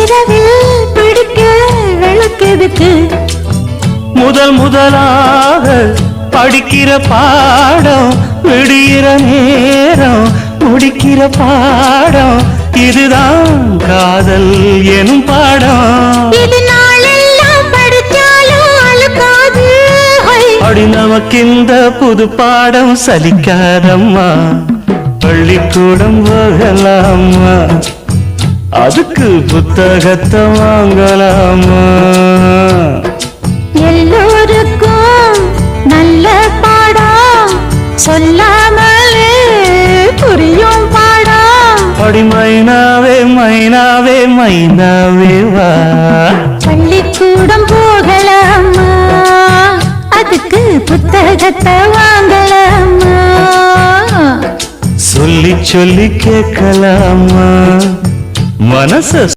இரவில் பிடிக்க விளக்கெதுக்கு முதலாக படிக்கிற பாடம் விடுகிற நேரம் முடிக்கிற பாடம் இதுதான் காதல் எனும் பாடம். இது நாளெல்லாம் படிச்சாலும் அழுக்காது. அடி நமக்கு இந்த புது பாடம் சலிக்காதம்மா. பள்ளிக்கூடம் போகலாமா, அதுக்கு புத்தகத்தை வாங்கலாமா. எல்லோருக்கும் நல்ல பாடம் சொல்லாமலே புரியும் பாடம். அடி மைனாவே மைனாவே மைனாவே வா. பள்ளிக்கூடம் போகலாமா, அதுக்கு புத்தகத்தை வாங்கலாமா. சொல்லி சொல்லி கேட்கலாமா, மனச